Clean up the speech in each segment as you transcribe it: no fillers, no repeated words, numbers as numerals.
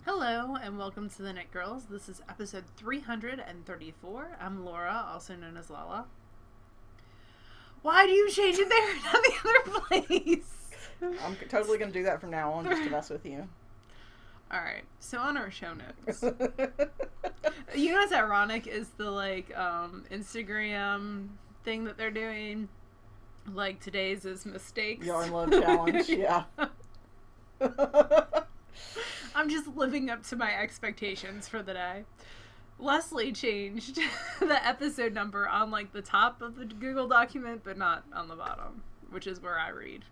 Hello and welcome to the Knit Girls. This is episode 334. I'm Laura, also known as Lala. Why do you change it there, not the other place? I'm totally going to do that from now on just to mess with you. Alright, so on our show notes. You know what's ironic is the Instagram thing that they're doing? Like today's is mistakes. Yarn Love Challenge, yeah. I'm just living up to my expectations for the day. Leslie changed the episode number on the top of the Google document, but not on the bottom, which is where I read.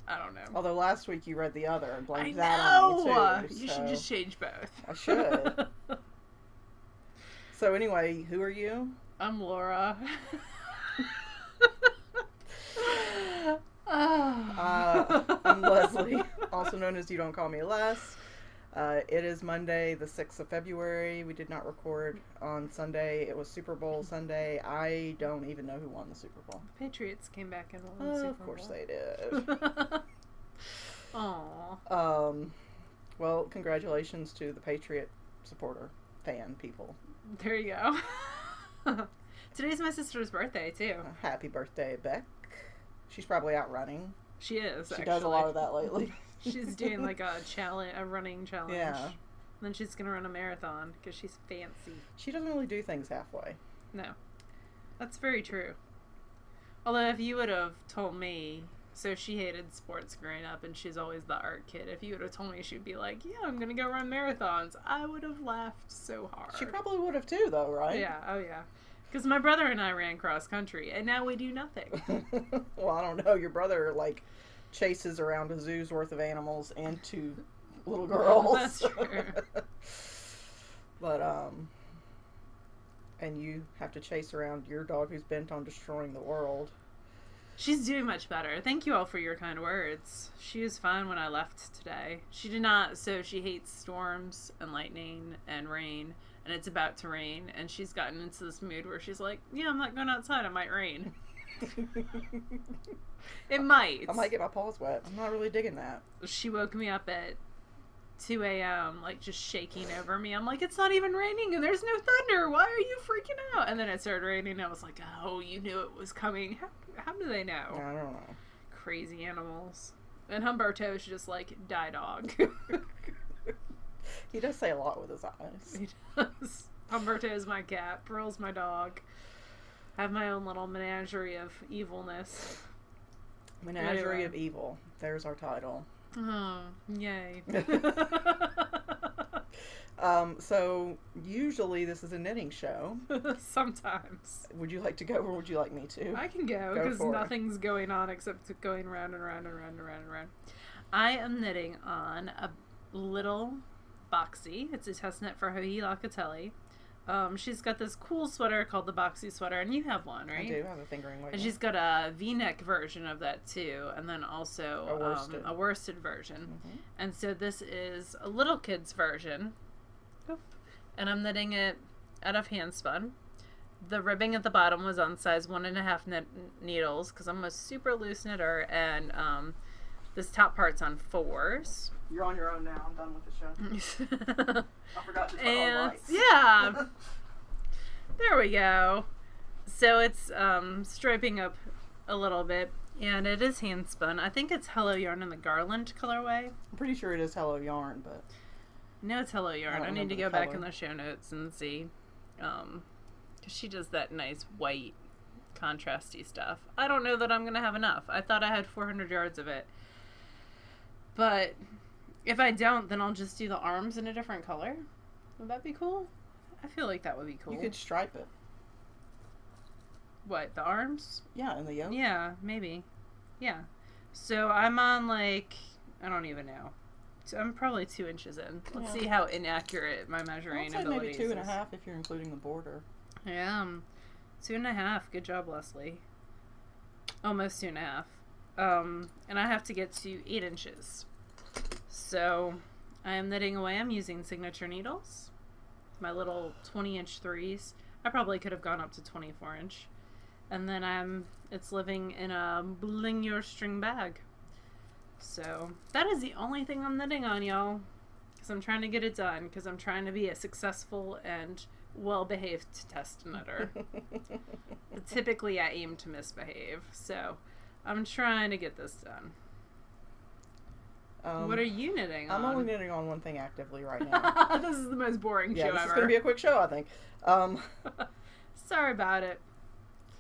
I don't know. Although last week you read the other and blamed that on me too. You should just change both. I should. So anyway, who are you? I'm Laura. I'm Leslie, also known as You Don't Call Me Les. It is Monday, the 6th of February. We did not record on Sunday. It was Super Bowl Sunday. I don't even know who won the Super Bowl. Patriots came back and won the Super Bowl. Of course they did. Aww. Well, congratulations to the Patriot supporter, fan people. There you go. Today's my sister's birthday, too. Happy birthday, Beck. She's probably out running. She is, She does a lot of that lately. She's doing a running challenge. Yeah. And then she's going to run a marathon because she's fancy. She doesn't really do things halfway. No. That's very true. Although if you would have told me, so she hated sports growing up and she's always the art kid. If you would have told me she'd be like, yeah, I'm going to go run marathons, I would have laughed so hard. She probably would have too, though, right? Yeah, oh yeah. Because my brother and I ran cross country and now we do nothing. Well, I don't know. Your brother, chases around a zoo's worth of animals and two little girls. That's true. But, and you have to chase around your dog who's bent on destroying the world. She's doing much better. Thank you all for your kind words. She was fine when I left today. She did not, so she hates storms and lightning and rain, and it's about to rain, and she's gotten into this mood where she's like, yeah, I'm not going outside, it might rain. It might. I might get my paws wet. I'm not really digging that. She woke me up at 2 a.m., just shaking over me. I'm like, it's not even raining and there's no thunder. Why are you freaking out? And then it started raining and I was like, oh, you knew it was coming. How do they know? I don't know. Crazy animals. And Humberto's just die dog. He does say a lot with his eyes. He does. Humberto is my cat. Pearl's my dog. I have my own little menagerie of evilness. Menagerie of Evil. There's our title. Oh, yay. So usually this is a knitting show. Sometimes. Would you like to go or would you like me to? I can go because nothing's going on except going round and round and round and round and round. I am knitting on a little boxy. It's a test knit for Joji Locatelli. She's got this cool sweater called the boxy sweater, and you have one, right? I do have a fingering weight. And she's got a V-neck version of that too, and then also a worsted version. Mm-hmm. And so this is a little kid's version. And I'm knitting it out of hand spun. The ribbing at the bottom was on size 1.5 needles because I'm a super loose knitter, and this top part's on 4s. You're on your own now. I'm done with the show. I forgot to put on lights. Yeah. There we go. So it's striping up a little bit, and it is hand spun. I think it's Hello Yarn in the Garland colorway. I'm pretty sure it is Hello Yarn, but no, it's Hello Yarn. I need to go back in the show notes and see, because she does that nice white contrasty stuff. I don't know that I'm gonna have enough. I thought I had 400 yards of it, but if I don't, then I'll just do the arms in a different color. Would that be cool? I feel like that would be cool. you could stripe it. What, the arms? Yeah, in the yoke. Yeah, maybe. Yeah. So I'm on I don't even know. So I'm probably 2 inches in. Let's see how inaccurate my measuring abilities maybe 2.5 if you're including the border. Yeah, 2.5. Good job, Leslie. Almost 2.5. And I have to get to 8 inches. So I am knitting away. I'm using signature needles. My little 20-inch 3s. I probably could have gone up to 24-inch. And then it's living in a bling your string bag. So that is the only thing I'm knitting on, y'all. because I'm trying to get it done, because I'm trying to be a successful and well-behaved test knitter. But typically I aim to misbehave, so I'm trying to get this done. What are you knitting on? I'm only knitting on one thing actively right now. This is the most boring show this ever. is going to be a quick show, I think. Sorry about it.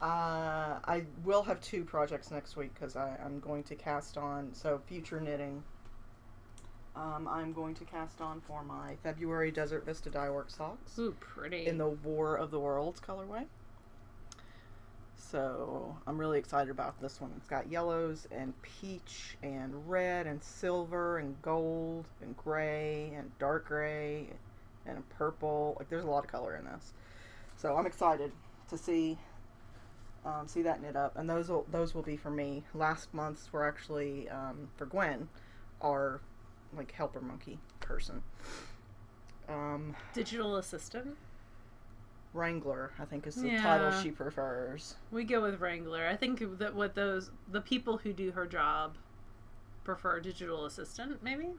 I will have 2 projects next week because I'm going to cast on, so future knitting. I'm going to cast on for my February Desert Vista Dyework socks. Ooh, pretty. In the War of the Worlds colorway. So I'm really excited about this one. It's got yellows and peach and red and silver and gold and gray and dark gray and purple. Like, there's a lot of color in this. So I'm excited to see that knit up, and those will be for me. Last month's were actually for Gwen, our like helper monkey person. Digital assistant? Wrangler, I think, is the title she prefers. We go with Wrangler. I think that the people who do her job prefer digital assistant, maybe?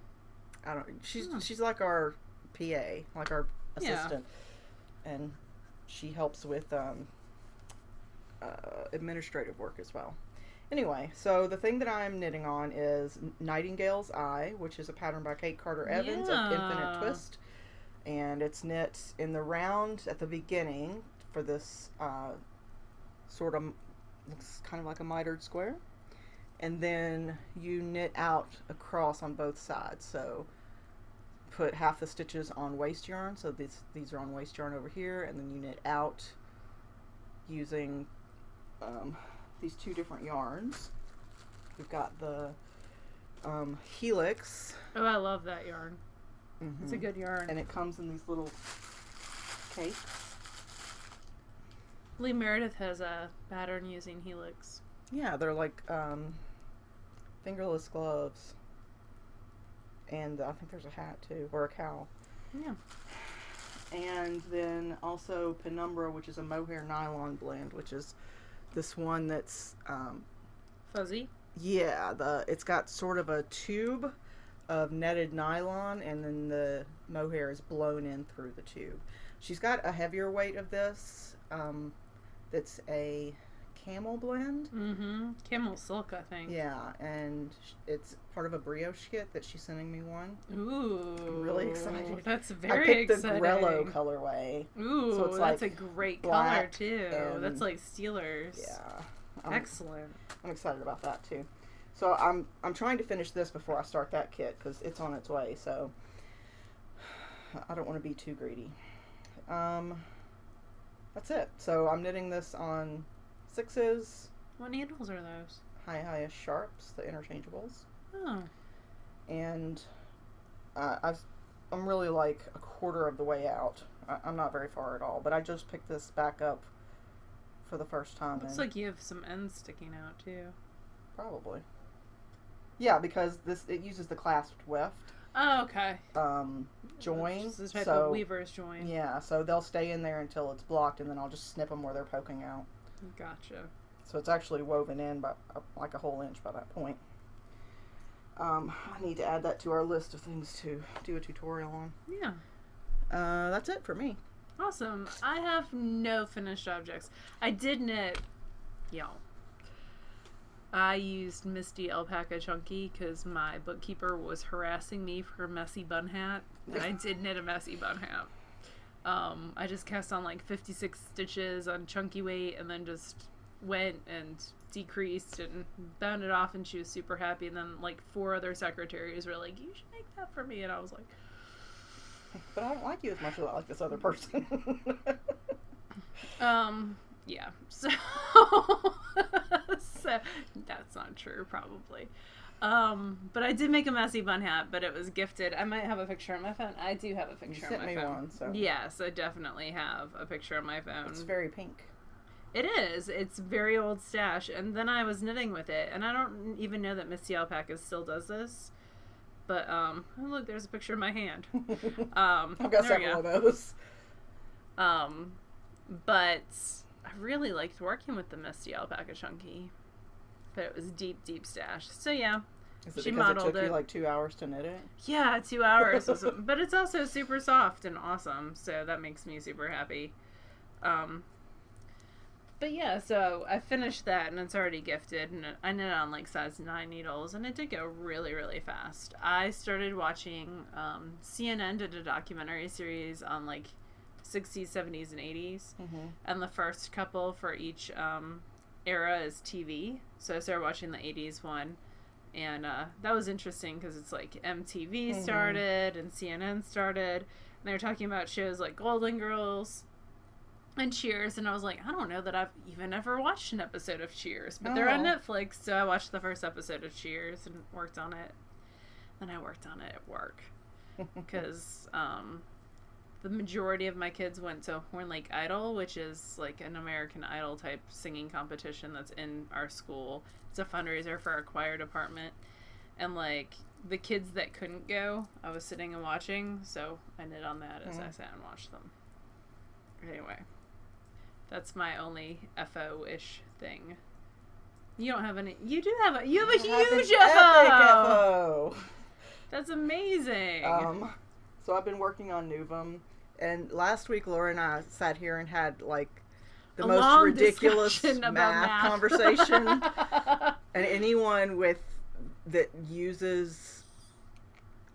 I don't. She's like our PA, like our assistant, and she helps with administrative work as well. Anyway, so the thing that I'm knitting on is Nightingale's Eye, which is a pattern by Kate Carter Evans of Infinite Twist. And it's knit in the round at the beginning for this sort of, looks kind of like a mitered square. And then you knit out across on both sides. So put half the stitches on waste yarn. So these are on waste yarn over here. And then you knit out using these 2 different yarns. We've got the Helix. Oh, I love that yarn. It's a good yarn. And it comes in these little cakes. Lee Meredith has a pattern using Helix. Yeah, they're like fingerless gloves. And I think there's a hat too, or a cowl. Yeah. And then also Penumbra, which is a mohair nylon blend, which is this one that's fuzzy. Yeah, it's got sort of a tube of netted nylon, and then the mohair is blown in through the tube. She's got a heavier weight of this. That's a camel blend. Camel silk, I think. Yeah, and it's part of a brioche kit that she's sending me one. Ooh. I'm really excited. That's very exciting. I picked the Grello colorway. Ooh, so it's that's like a great color too. That's like Steelers. Yeah. Excellent. I'm excited about that too. So I'm trying to finish this before I start that kit because it's on its way. So I don't want to be too greedy. That's it. So I'm knitting this on 6s. What needles are those? Highest Sharps, the interchangeables. Oh. And I'm really like a quarter of the way out. I'm not very far at all, but I just picked this back up for the first time. Looks like you have some ends sticking out too. Probably. Yeah, because it uses the clasped weft. Oh, okay. Join. It's the type of weaver's join. Yeah, so they'll stay in there until it's blocked, and then I'll just snip them where they're poking out. Gotcha. So it's actually woven in by like a whole inch by that point. I need to add that to our list of things to do a tutorial on. Yeah. That's it for me. Awesome. I have no finished objects. I did knit, y'all. I used Misty Alpaca Chunky because my bookkeeper was harassing me for a messy bun hat. And I did knit a messy bun hat. I just cast on like 56 stitches on chunky weight and then just went and decreased and bound it off, and she was super happy. And then like 4 other secretaries were like, "You should make that for me." And I was like, "But I don't like you as much as I like this other person." Yeah. So that's not true, probably. But I did make a messy bun hat, but it was gifted. I might have a picture on my phone. I do have a picture on my phone. You sent me one, so. Yes, I definitely have a picture on my phone. It's very pink. It is. It's very old stash. And then I was knitting with it, and I don't even know that Misty Alpaca still does this. But, oh look, there's a picture of my hand. I've got several of those. But I really liked working with the Misty Alpaca Chunky. But it was deep, deep stash. So yeah, Is it She because it modeled took you it. like 2 hours to knit it? Yeah, 2 hours. But it's also super soft and awesome, so that makes me super happy. But yeah, so I finished that and it's already gifted, and I knit on like size 9 needles, and it did go really, really fast. I started watching, CNN did a documentary series on like 60s, 70s, and 80s, and the first couple for each era is TV. So I started watching the 80s one, and that was interesting because it's like MTV started and CNN started, and they were talking about shows like Golden Girls and Cheers, and I was like, I don't know that I've even ever watched an episode of Cheers, but they're on Netflix, so I watched the first episode of Cheers and worked on it. Then I worked on it at work because the majority of my kids went to Horn Lake Idol, which is like an American Idol type singing competition that's in our school. It's a fundraiser for our choir department, and like the kids that couldn't go, I was sitting and watching, so I knit on that as I sat and watched them. Anyway, that's my only FO-ish thing. You don't have any. You do have a. You have a huge FO. That's amazing. So I've been working on Nuvum, and last week Laura and I sat here and had like the most ridiculous math conversation. And anyone that uses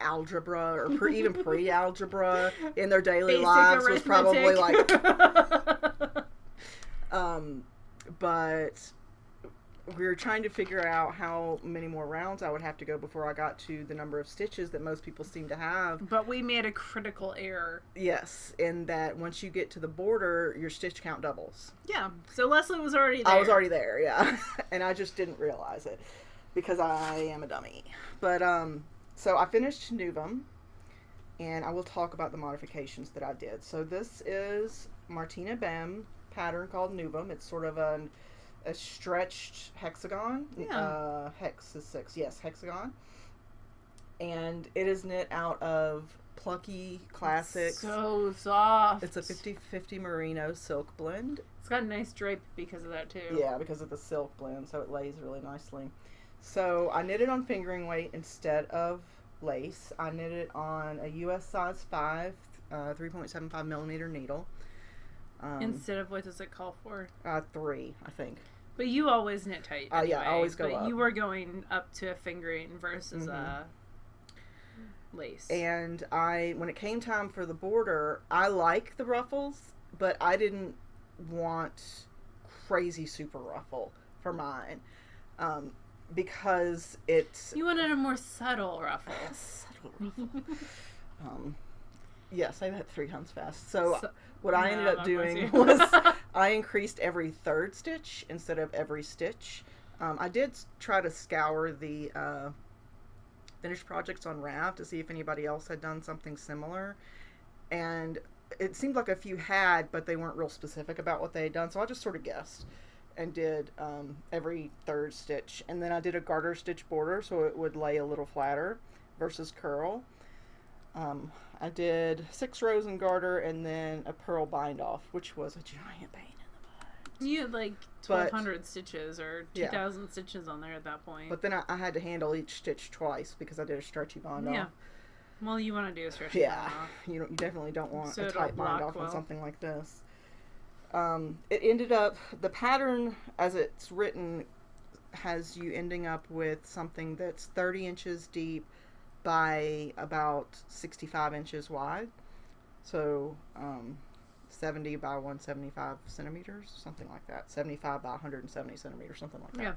algebra or even pre-algebra in their daily Basic lives arithmetic. was probably like but we were trying to figure out how many more rounds I would have to go before I got to the number of stitches that most people seem to have. But we made a critical error. Yes, in that once you get to the border, your stitch count doubles. Yeah, so Leslie was already there. I was already there, yeah. And I just didn't realize it because I am a dummy. But so I finished Nuvum, and I will talk about the modifications that I did. So this is Martina Behm pattern called Nuvum. It's sort of a stretched hexagon. Yeah. Hex is 6. Yes, hexagon. And it is knit out of Plucky Classics. So soft. It's a 50-50 merino silk blend. It's got a nice drape because of that too. Yeah, because of the silk blend, so it lays really nicely. So I knit it on fingering weight instead of lace. I knit it on a US size 5, 3.75 millimeter needle. Instead of what does it call for? 3, I think. But you always knit tight. Anyway, yeah, I always go up. But you were going up to a fingering versus lace. And when it came time for the border, I like the ruffles, but I didn't want crazy super ruffle for mine. Because it's... You wanted a more subtle ruffle. Subtle ruffle. Yeah, say that 3 times fast. So what I ended up doing was I increased every 3rd stitch instead of every stitch. I did try to scour the finished projects on Rav to see if anybody else had done something similar. And it seemed like a few had, but they weren't real specific about what they had done. So I just sort of guessed and did every 3rd stitch. And then I did a garter stitch border so it would lay a little flatter versus curl. I did 6 rows in garter and then a purl bind off, which was a giant pain in the butt. You had like 1,200 stitches or 2,000 stitches on there at that point. But then I had to handle each stitch twice because I did a stretchy bind off. Well, you want to do a stretchy bind off. You definitely don't want so a tight bind off on something like this. It ended up, the pattern as it's written has you ending up with something that's 30 inches deep by about 65 inches wide. So 70 by 175 centimeters, something like that. 75 by 170 centimeters, something like that.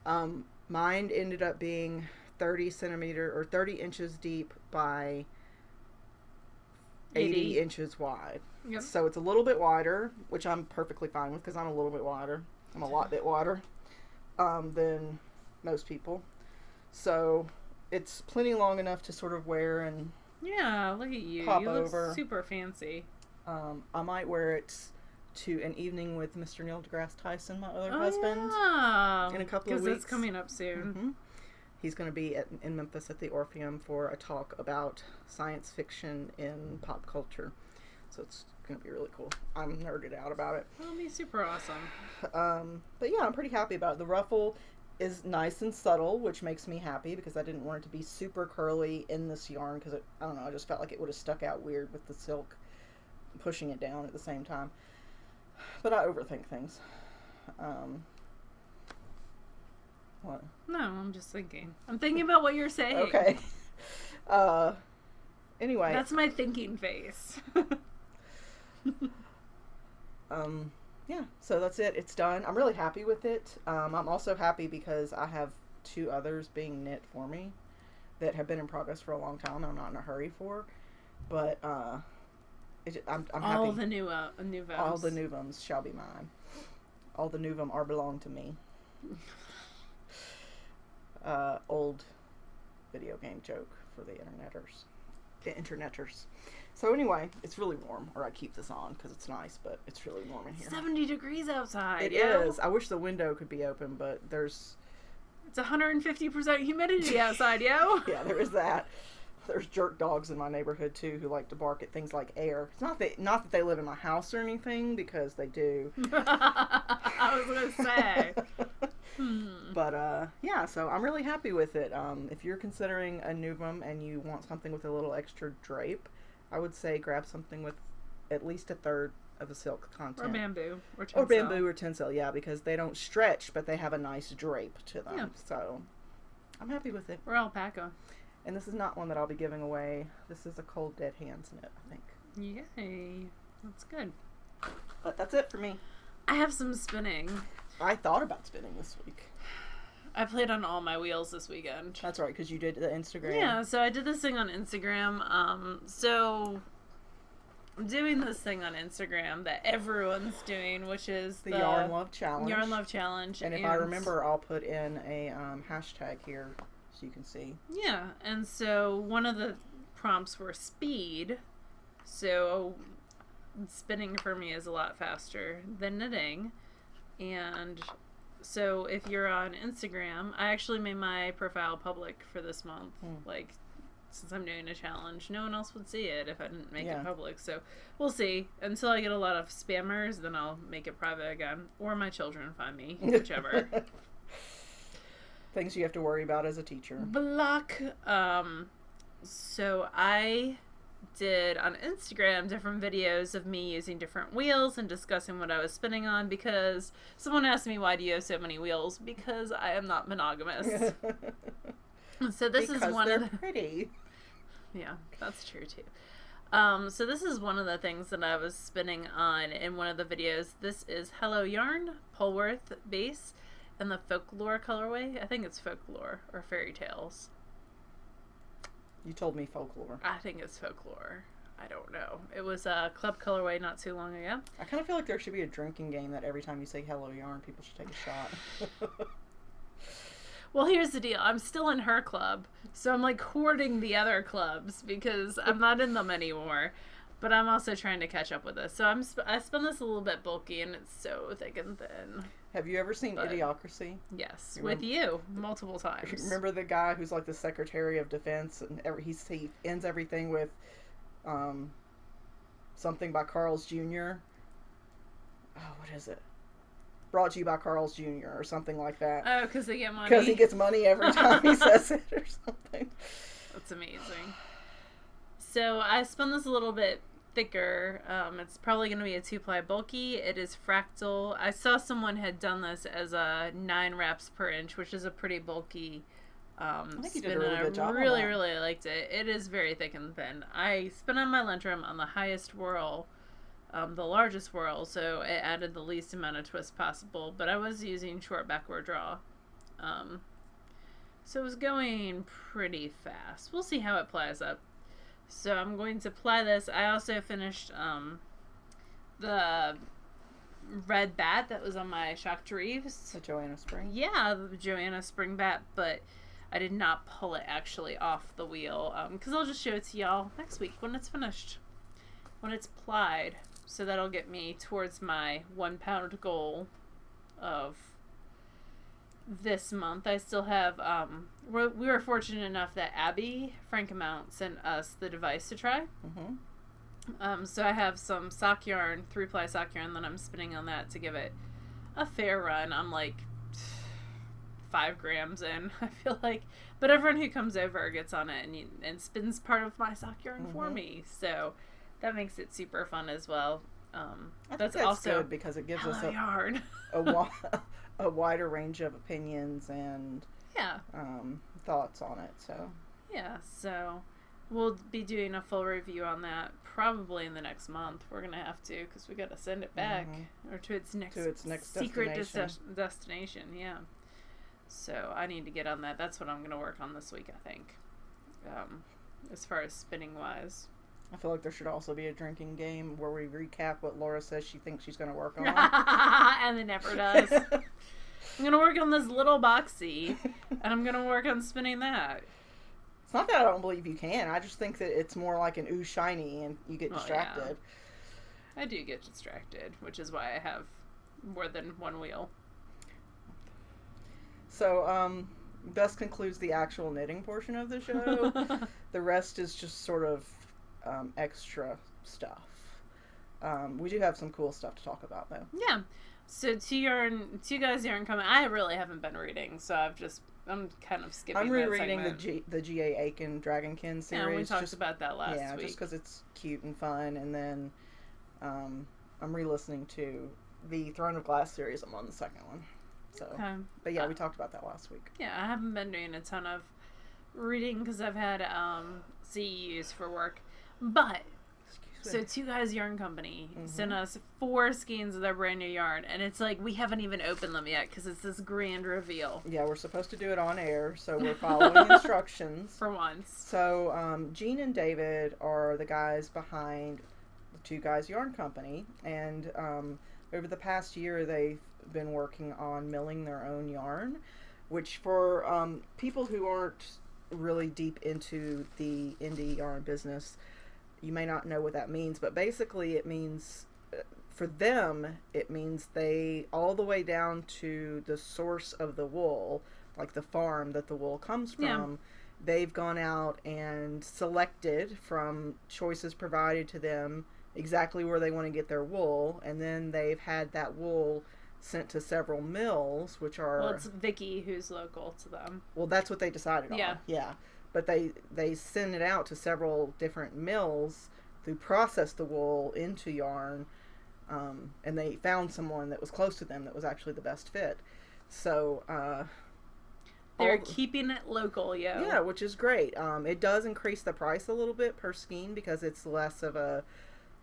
Yeah. Mine ended up being 30 inches deep by 80 inches wide. Yep. So it's a little bit wider, which I'm perfectly fine with because I'm a little bit wider. I'm a lot bit wider than most people. So it's plenty long enough to sort of wear and look at you. Pop you over. Look super fancy. I might wear it to an evening with Mr. Neil deGrasse Tyson, my other husband, in a couple of weeks. Because it's coming up soon. Mm-hmm. He's going to be in Memphis at the Orpheum for a talk about science fiction in pop culture. So it's going to be really cool. I'm nerded out about it. That'll be super awesome. But yeah, I'm pretty happy about it. The ruffle is nice and subtle, which makes me happy because I didn't want it to be super curly in this yarn because I don't know, I just felt like it would have stuck out weird with the silk pushing it down at the same time. But I overthink things. What? No, I'm just thinking. I'm thinking about what you're saying. Okay. Anyway. That's my thinking face. Yeah, so that's it. It's done. I'm really happy with it. I'm also happy because I have 2 others being knit for me that have been in progress for a long time. I'm not in a hurry for, but I'm happy. All the Nuvums. All the Nuvums shall be mine. All the Nuvum are belong to me. Old video game joke for the interneters. So anyway, it's really warm, or I keep this on because it's nice, but it's really warm in here. 70 degrees outside. It is. I wish the window could be open, but it's 150% humidity outside, yo. Yeah, there is that. There's jerk dogs in my neighborhood too who like to bark at things like air. It's not that they live in my house or anything, because they do. I was gonna say. But yeah, so I'm really happy with it. If you're considering a Nuvum and you want something with a little extra drape, I would say grab something with at least a third of the silk content. Or bamboo. Or tencel. Or bamboo or tencel, yeah, because they don't stretch, but they have a nice drape to them. Yeah. So I'm happy with it. Or alpaca. And this is not one that I'll be giving away. This is a Cold Dead Hands knit, I think. Yay. That's good. But that's it for me. I have some spinning. I thought about spinning this week. I played on all my wheels this weekend. That's right, because you did the Instagram. Yeah, so I did this thing on Instagram. So I'm doing this thing on Instagram that everyone's doing, which is the Yarn Love Challenge. Yarn Love Challenge. And if I remember, I'll put in a hashtag here so you can see. Yeah, and so one of the prompts were speed. So spinning for me is a lot faster than knitting. And so if you're on Instagram, I actually made my profile public for this month. Like, since I'm doing a challenge, no one else would see it if I didn't make it public. So we'll see. Until I get a lot of spammers, then I'll make it private again. Or my children find me, whichever. Things you have to worry about as a teacher. Block. So I did on Instagram different videos of me using different wheels and discussing what I was spinning on, because someone asked me, why do you have so many wheels? Because I am not monogamous. So this is one of the pretty. Yeah, that's true too. So this is one of the things that I was spinning on in one of the videos. This is Hello Yarn, Polworth base, and the Folklore colorway. I think it's Folklore or Fairy Tales. You told me Folklore. I think it's Folklore. I don't know. It was a club colorway not too long ago. I kind of feel like there should be a drinking game that every time you say Hello Yarn, people should take a shot. Well, here's the deal. I'm still in her club, so I'm like hoarding the other clubs because I'm not in them anymore. But I'm also trying to catch up with this. So I spun this a little bit bulky, and it's so thick and thin. Have you ever seen Idiocracy? Yes, with you multiple times. Remember the guy who's like the Secretary of Defense, and he ends everything with something by Carl's Jr. Oh, what is it? Brought to you by Carl's Jr. or something like that. Oh, because they get money. Because he gets money every time he says it or something. That's amazing. So I spun this a little bit thicker. It's probably going to be a 2-ply bulky. It is fractal. I saw someone had done this as a 9 wraps per inch, which is a pretty bulky I think you spin. did a really good job. I really, really liked it. It is very thick and thin. I spin on my Lentrum on the highest whirl, the largest whirl, so it added the least amount of twist possible, but I was using short backward draw. So it was going pretty fast. We'll see how it plies up. So I'm going to ply this. I also finished the red bat that was on my Shocked Reeves. The Joanna Spring? Yeah, the Joanna Spring bat, but I did not pull it actually off the wheel, because I'll just show it to y'all next week when it's finished, when it's plied. So that'll get me towards my 1 pound goal of this month. I still have, we were fortunate enough that Abby Frankamount sent us the device to try. So I have some sock yarn, 3-ply sock yarn that I'm spinning on that to give it a fair run. I'm like 5 grams in. I feel like, but everyone who comes over gets on it and spins part of my sock yarn for me. So that makes it super fun as well. That's also good because it gives us yarn. a wider range of opinions and thoughts on it. So so we'll be doing a full review on that probably in the next month. We're gonna have to because we got to send it back or to its next secret destination. Yeah. So I need to get on that. That's what I'm gonna work on this week, I think. As far as spinning wise. I feel like there should also be a drinking game where we recap what Laura says she thinks she's going to work on. And it never does. I'm going to work on this little boxy, and I'm going to work on spinning that. It's not that I don't believe you can. I just think that it's more like an ooh shiny, and you get distracted. Yeah. I do get distracted, which is why I have more than one wheel. So, thus concludes the actual knitting portion of the show. The rest is just sort of extra stuff. We do have some cool stuff to talk about though. Yeah. So two guys yarn coming. I really haven't been reading, so I'm kind of skipping. I'm rereading the G.A. Aiken Dragonkin series. Yeah, we talked about that last week. Yeah, just because it's cute and fun, and then I'm re-listening to the Throne of Glass series. I'm on the second one. So, but yeah, we talked about that last week. Yeah, I haven't been doing a ton of reading because I've had CEUs for work. But, so Two Guys Yarn Company sent us 4 skeins of their brand new yarn, and it's like we haven't even opened them yet because it's this grand reveal. Yeah, we're supposed to do it on air, so we're following instructions. For once. So, Jean and David are the guys behind the Two Guys Yarn Company, and over the past year they've been working on milling their own yarn, which for people who aren't really deep into the indie yarn business, you may not know what that means, but basically it means, for them, it means they, all the way down to the source of the wool, like the farm that the wool comes from, they've gone out and selected from choices provided to them exactly where they want to get their wool, and then they've had that wool sent to several mills, which are... Well, it's Vicky who's local to them. Well, that's what they decided on. Yeah. But they send it out to several different mills who process the wool into yarn, and they found someone that was close to them that was actually the best fit. So they're keeping it local, yeah, which is great. It does increase the price a little bit per skein because it's less of a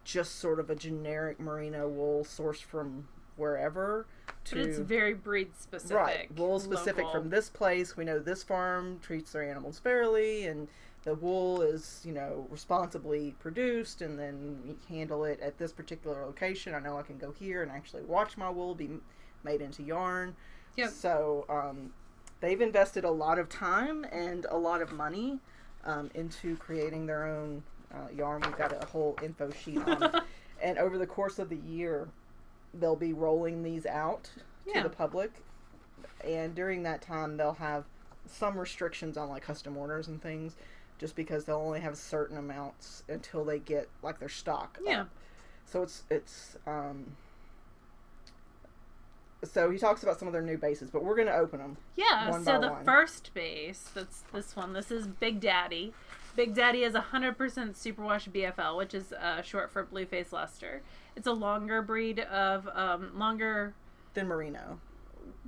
just sort of a generic merino wool sourced from wherever. But it's very breed specific. Right, wool specific local. From this place. We know this farm treats their animals fairly, and the wool is, responsibly produced, and then you handle it at this particular location. I know I can go here and actually watch my wool be made into yarn. Yep. So they've invested a lot of time and a lot of money into creating their own yarn. We've got a whole info sheet on it. And over the course of the year, they'll be rolling these out to the public, and during that time they'll have some restrictions on like custom orders and things, just because they'll only have certain amounts until they get like their stock up. So it's so he talks about some of their new bases, but we're going to open them one so by the one. First base, that's this one. This is Big Daddy. Big Daddy is 100% superwash BFL, which is short for Blueface Leicester. It's a longer breed of longer than merino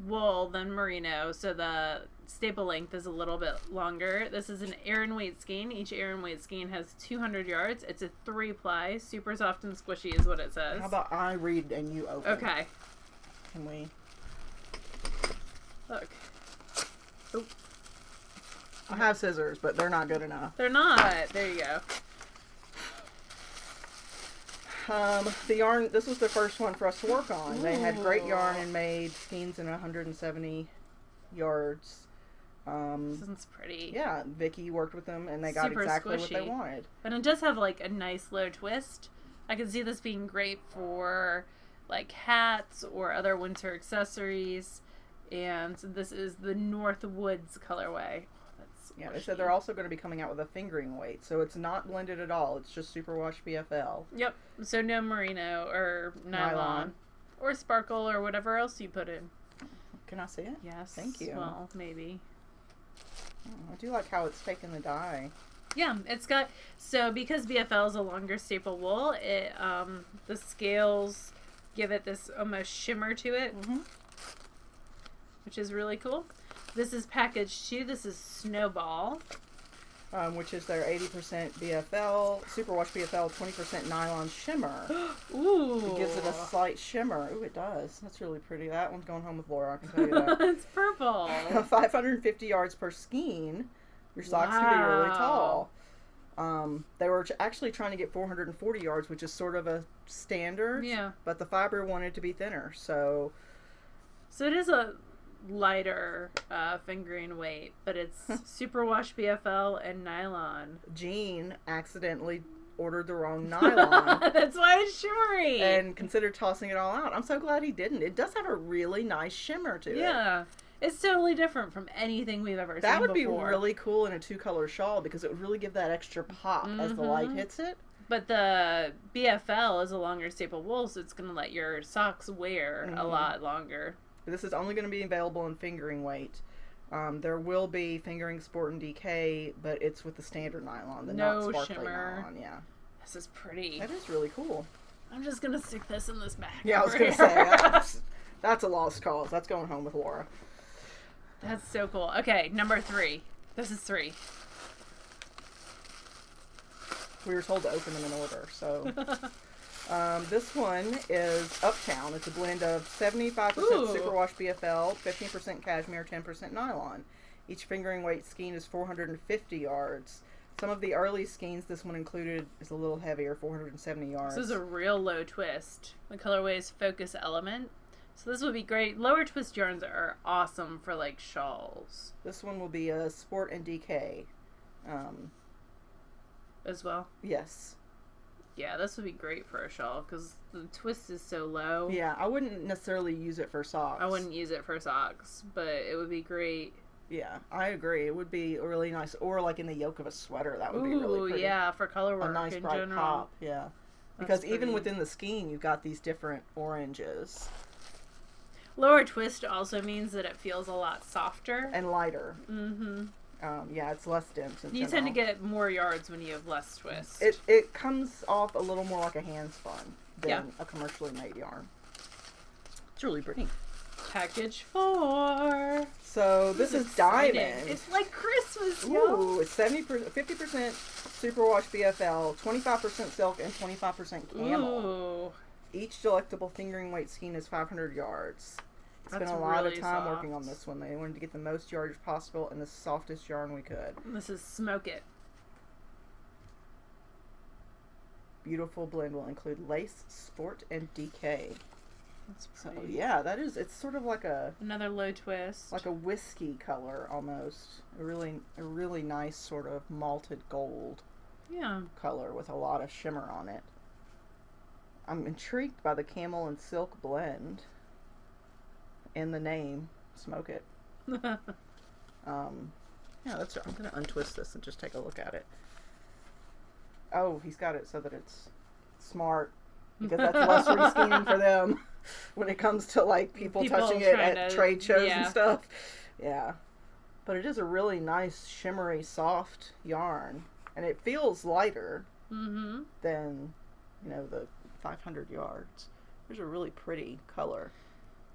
wool than merino, so the staple length is a little bit longer. This is an Aran weight skein. Each Aran weight skein has 200 yards. It's a 3-ply, super soft and squishy is what it says. How about I read and you open? Okay. Can we look? Oh. I have scissors, but they're not good enough. They're not. There you go. The yarn, this was the first one for us to work on. Ooh. They had great yarn and made skeins in 170 yards. This one's pretty. Yeah, Vicky worked with them, and they got super exactly squishy. what they wanted. But it does have like a nice low twist. I can see this being great for like hats or other winter accessories. And this is the North Woods colorway. Yeah, they said they're also going to be coming out with a fingering weight, so it's not blended at all. It's just superwash BFL. Yep. So no merino or nylon or sparkle or whatever else you put in. Can I see it? Yes. Thank you. Well, maybe. I do like how it's taken the dye. Yeah, it's got, so because BFL is a longer staple wool, it the scales give it this almost shimmer to it, which is really cool. This is package 2. This is Snowball. Which is their 80% BFL, Superwash BFL, 20% nylon shimmer. Ooh. It gives it a slight shimmer. Ooh, it does. That's really pretty. That one's going home with Laura, I can tell you that. It's purple. 550 yards per skein. Your socks can be really tall. They were actually trying to get 440 yards, which is sort of a standard. Yeah. But the fiber wanted to be thinner, so... So it is a lighter fingering weight, but it's Superwash BFL and nylon. Jean accidentally ordered the wrong nylon. That's why it's shimmery. And considered tossing it all out. I'm so glad he didn't. It does have a really nice shimmer to it. Yeah. It's totally different from anything we've ever seen That would before. be really cool in a 2-color shawl because it would really give that extra pop as the light hits it. But the BFL is a longer staple wool, so it's going to let your socks wear a lot longer. This is only going to be available in fingering weight. There will be fingering sport and DK, but it's with the standard nylon, the not sparkly shimmer. nylon. Yeah, This is pretty. that is really cool. I'm just going to stick this in this bag. Yeah, I was going to say that's a lost cause. That's going home with Laura. That's so cool. Okay, number 3. This is 3. We were told to open them in order, so. This one is Uptown. It's a blend of 75% Superwash BFL, 15% cashmere, 10% nylon. Each fingering weight skein is 450 yards. Some of the early skeins this one included is a little heavier, 470 yards. This is a real low twist. The colorway is Focus Element. So this would be great. Lower twist yarns are awesome for like shawls. This one will be a sport and DK. As well. Yes. Yeah, this would be great for a shawl because the twist is so low. Yeah, I wouldn't necessarily use it for socks. I wouldn't use it for socks, but it would be great. Yeah, I agree. It would be really nice, or like in the yoke of a sweater. That would be really pretty. Yeah, for color work a nice in bright general. pop. Yeah, because even within the skein, you've got these different oranges. Lower twist also means that it feels a lot softer And lighter. Mm-hmm. Yeah, it's less dense. You tend to get more yards when you have less twist. It comes off a little more like a hand spun than a commercially made yarn. It's really pretty. Package 4. So this is Diamond. It's like Christmas, Ooh, it's 50% Superwash BFL, 25% silk, and 25% camel. Ooh. Each delectable fingering weight skein is 500 yards. Spent a lot of time working on this one. They wanted to get the most yardage possible and the softest yarn we could. This is Smoke It. Beautiful blend will include lace, sport, and DK. That's So pretty. yeah, that is. It's sort of like Another low twist. a whiskey color almost. A really nice sort of malted gold color with a lot of shimmer on it. I'm intrigued by the camel and silk blend. And the name, Smoke It. Yeah, I'm gonna untwist this and just take a look at it. Oh, he's got it so that it's smart because that's less reskinning for them when it comes to like people touching it at trade shows and stuff. Yeah, but it is a really nice shimmery, soft yarn, and it feels lighter than the 500 yards. There's a really pretty color.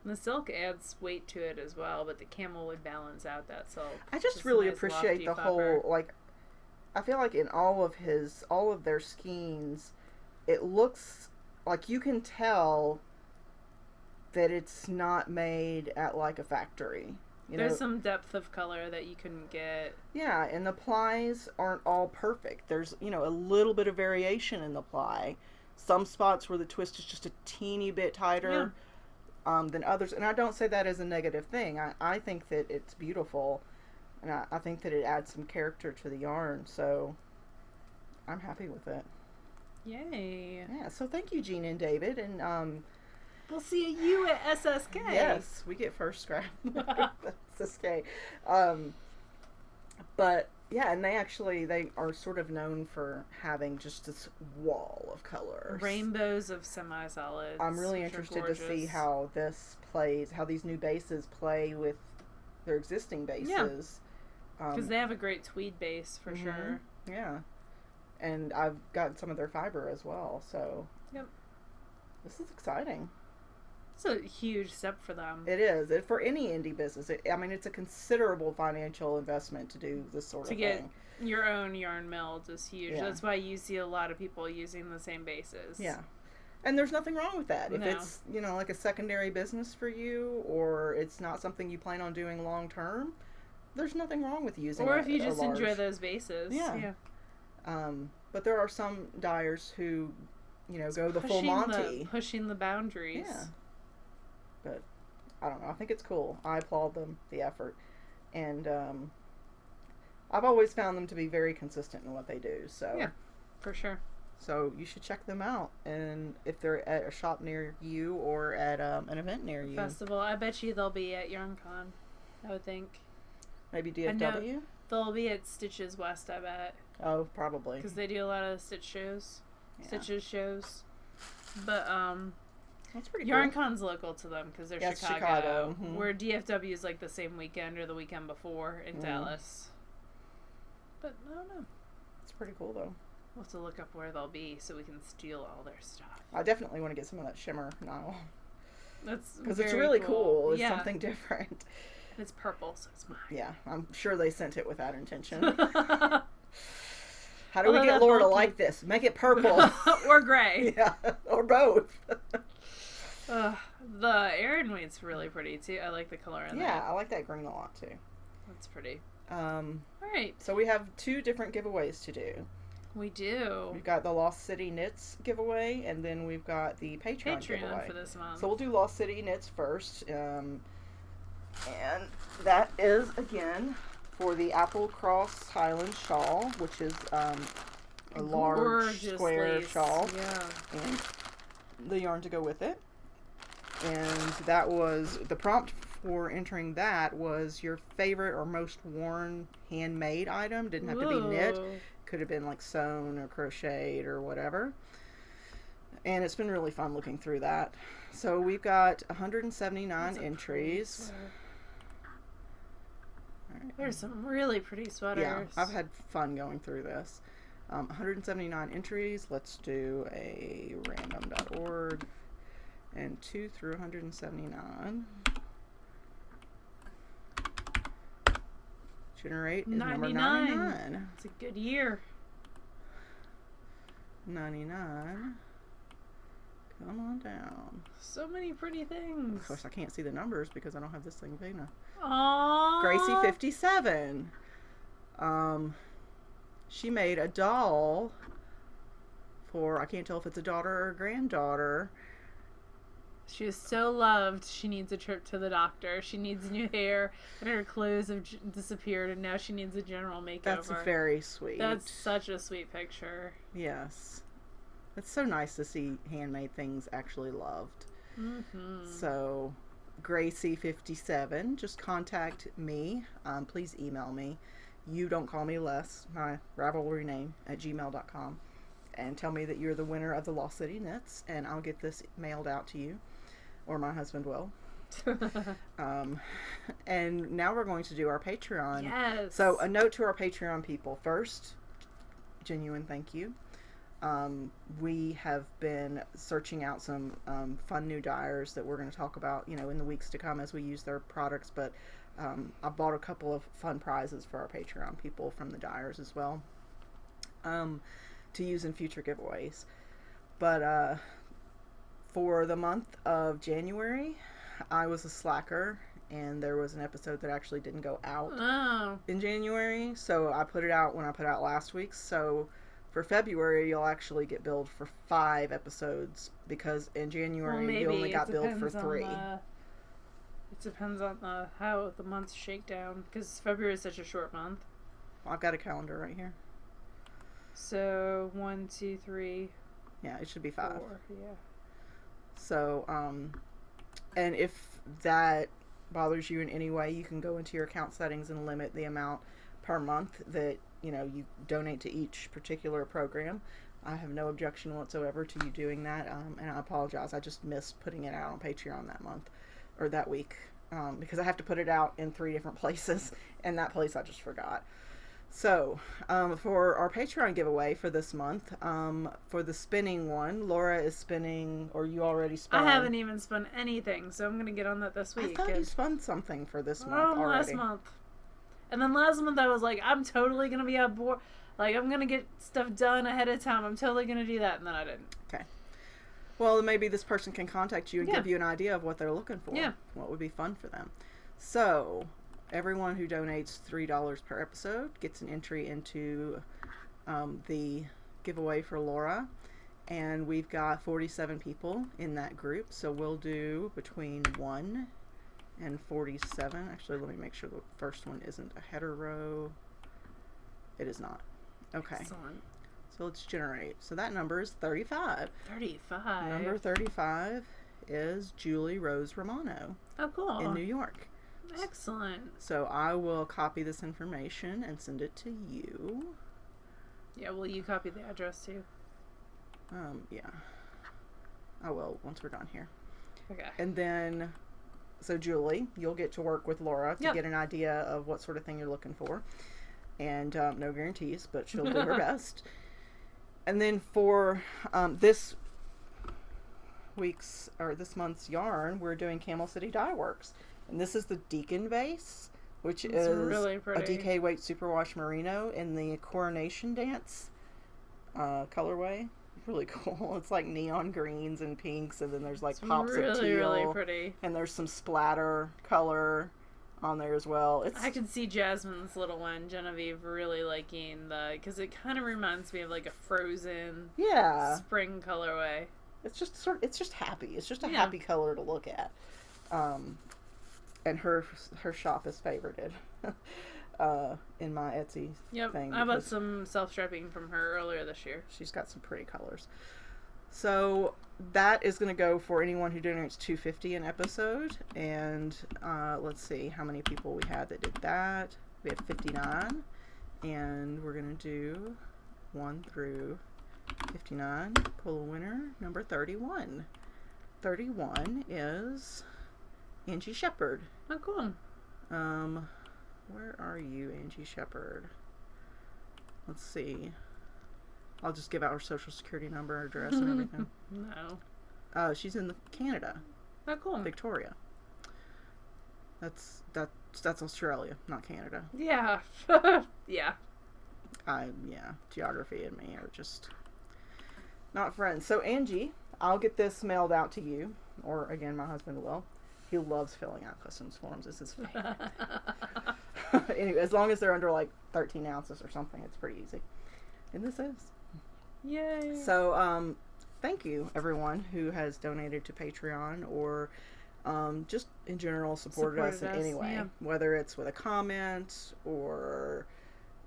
The silk adds weight to it as well, but the camel would balance out that silk. I just really appreciate the whole, like, I feel like in all of their skeins, it looks like you can tell that it's not made at like a factory. There's some depth of color that you couldn't get. Yeah, and the plies aren't all perfect. There's, a little bit of variation in the ply. Some spots where the twist is just a teeny bit tighter. Than others, and I don't say that as a negative thing. I think that it's beautiful, and I think that it adds some character to the yarn, so I'm happy with it. Yay. Yeah, so thank you, Jean and David, and we'll see you at SSK. Yes, we get first scrap. SSK. But Yeah, and they are sort of known for having just this wall of colors. Rainbows of semi-solids. I'm really interested to see how these new bases play with their existing bases. Because they have a great tweed base for sure. Yeah. And I've gotten some of their fiber as well, so. Yep. This is exciting. It's a huge step for them. It is. For any indie business. It's a considerable financial investment to do this sort of thing. To get your own yarn milled is huge. Yeah. That's why you see a lot of people using the same bases. Yeah. And there's nothing wrong with that. If No. it's, like a secondary business for you, or it's not something you plan on doing long term, there's nothing wrong with using or if you just enjoy those bases. Yeah. But there are some dyers who, go the full Monty. Pushing the boundaries. Yeah. But I don't know. I think it's cool. I applaud them, the effort. And I've always found them to be very consistent in what they do. So yeah, for sure. So you should check them out. And if they're at a shop near you or at an event near you. Festival. I bet you they'll be at YarnCon, I would think. Maybe DFW? They'll be at Stitches West, I bet. Oh, probably. Because they do a lot of Stitch shows. Yeah. Stitches shows. But, that's pretty cool. YarnCon's local to them because they're Chicago. Mm-hmm. Where DFW is like the same weekend or the weekend before in Dallas. But, I don't know. It's pretty cool, though. We'll have to look up where they'll be so we can steal all their stuff. I definitely want to get some of that shimmer nylon. That's because it's really cool. It's yeah. something different. It's purple, so it's mine. Yeah, I'm sure they sent it with that intention. How do we get Laura to like this? Make it purple. Or gray. Yeah, or both. The Aran Weight's really pretty, too. I like the color in that. Yeah, I like that green a lot, too. That's pretty. All right. So we have 2 different giveaways to do. We do. We've got the Lost City Knits giveaway, and then we've got the Patreon giveaway. For this month. So we'll do Lost City Knits first. And that is, again, for the Apple Cross Highland shawl, which is a large square shawl. Yeah. And the yarn to go with it. And that was, the prompt for entering that was your favorite or most worn handmade item. Didn't have to be knit. Could have been like sewn or crocheted or whatever. And it's been really fun looking through that. So we've got 179 entries. Right. There's some really pretty sweaters. Yeah, I've had fun going through this. 179 entries. Let's do a random.org and 2 through 179. Generate is 99. number 99. It's a good year. 99. Come on down. So many pretty things. Of course, I can't see the numbers because I don't have this thing big enough. Aww. Gracie 57. She made a doll for, I can't tell if it's a daughter or a granddaughter. She is so loved. She needs a trip to the doctor. She needs new hair, and her clothes have disappeared, and now she needs a general makeover. That's very sweet. That's such a sweet picture. Yes. It's so nice to see handmade things actually loved. Mm-hmm. So, Gracie57, just contact me. Please email me. You Don't Call Me Less, my Ravelry name, at gmail.com. And tell me that you're the winner of the Lost City Knits, and I'll get this mailed out to you. Or my husband will. And now we're going to do our Patreon. Yes. So a note to our Patreon people. First, genuine thank you. We have been searching out some fun new dyers that we're going to talk about, in the weeks to come as we use their products. But I bought a couple of fun prizes for our Patreon people from the dyers as well, to use in future giveaways. But for the month of January, I was a slacker, and there was an episode that actually didn't go out in January, so I put it out when I put out last week's. So for February, you'll actually get billed for 5 episodes, because in January you only got billed for 3. It depends on how the months shake down, because February is such a short month. I've got a calendar right here. So 1, 2, 3. Yeah, it should be 5. 4, yeah. So, and if that bothers you in any way, you can go into your account settings and limit the amount per month that, you donate to each particular program. I have no objection whatsoever to you doing that, and I apologize. I just missed putting it out on Patreon that month, or that week, because I have to put it out in 3 different places, and that place I just forgot. So, for our Patreon giveaway for this month, for the spinning one, Laura is spinning, or you already spun. I haven't even spun anything, so I'm going to get on that this week. I thought you spun something for this month already. Last month. And then last month I was like, I'm totally going to be out bored. Like, I'm going to get stuff done ahead of time. I'm totally going to do that. And then I didn't. Okay. Well, maybe this person can contact you and give you an idea of what they're looking for. Yeah. What would be fun for them. So, everyone who donates $3 per episode gets an entry into the giveaway for Laura. And we've got 47 people in that group. So, we'll do between 1 and 47. Actually, let me make sure the first one isn't a header row. It is not. Okay. Excellent. So let's generate. So that number is 35. 35. Number 35 is Julie Rose Romano. Oh, cool. In New York. Excellent. So I will copy this information and send it to you. Yeah, will you copy the address too? Yeah. I will once we're done here. Okay. And then, so Julie, you'll get to work with Laura to get an idea of what sort of thing you're looking for. And no guarantees, but she'll do her best. And then for this month's yarn, we're doing Camel City Dye Works. And this is the Deacon Vase, which is really pretty. A DK Weight Superwash Merino in the Coronation Dance colorway. Really cool. It's like neon greens and pinks, and then there's like pops of teal. Really pretty. And there's some splatter color on there as well. I could see Jasmine's little one, Genevieve, really liking because it kind of reminds me of like a frozen spring colorway. It's just happy. It's just a happy color to look at. And her shop is favorited in my Etsy thing. I bought some self-striping from her earlier this year. She's got some pretty colors. So that is going to go for anyone who donates $2.50 an episode. And let's see how many people we had that did that. We had 59. And we're going to do 1 through 59. Pull a winner. Number 31. 31 is Angie Shepherd. Oh, cool. Where are you, Angie Shepherd? Let's see. I'll just give out her social security number, address, and everything. No. She's in Canada. Oh, cool. Victoria. That's Australia, not Canada. Yeah. Yeah. Geography and me are just not friends. So Angie, I'll get this mailed out to you, or again, my husband will. He loves filling out customs forms. It's his favorite. Anyway, as long as they're under like 13 ounces or something, it's pretty easy. And this is. Yay. So, thank you everyone who has donated to Patreon or just in general supported us in any way. Yeah. Whether it's with a comment or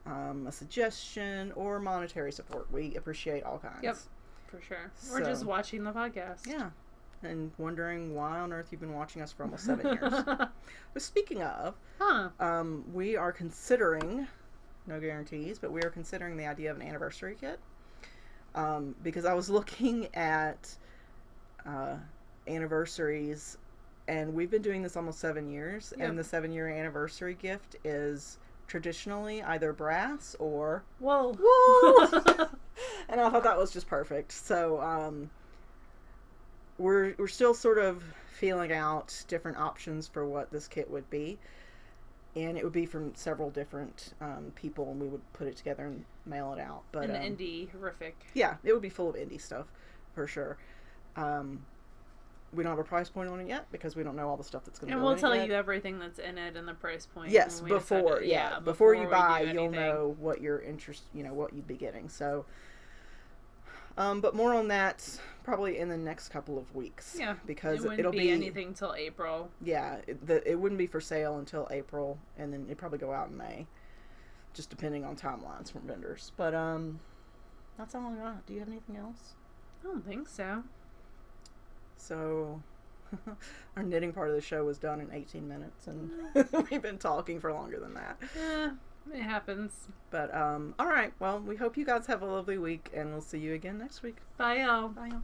a suggestion or monetary support. We appreciate all kinds. Yep, for sure. Or just watching the podcast. Yeah. And wondering why on earth you've been watching us for almost 7 years. But speaking of, we are considering, no guarantees, but we are considering the idea of an anniversary kit. Because I was looking at anniversaries, and we've been doing this almost 7 years, and the 7-year anniversary gift is traditionally either brass or wool. And I thought that was just perfect. So, we're still sort of feeling out different options for what this kit would be, and it would be from several different people, and we would put it together and mail it out. But indie-rific. Yeah, it would be full of indie stuff for sure. We don't have a price point on it yet because we don't know all the stuff that's going to go in it. And we'll tell you everything that's in it and the price point. Yes, before you buy, you'll know what your interest, what you'd be getting. So. But more on that probably in the next couple of weeks. Yeah, because it'll be anything till April. Yeah, it wouldn't be for sale until April, and then it'd probably go out in May, just depending on timelines from vendors. But that's all I got. Do you have anything else? I don't think so. So, our knitting part of the show was done in 18 minutes, and we've been talking for longer than that. It happens. But all right. Well, we hope you guys have a lovely week, and we'll see you again next week. Bye, y'all. Bye, y'all.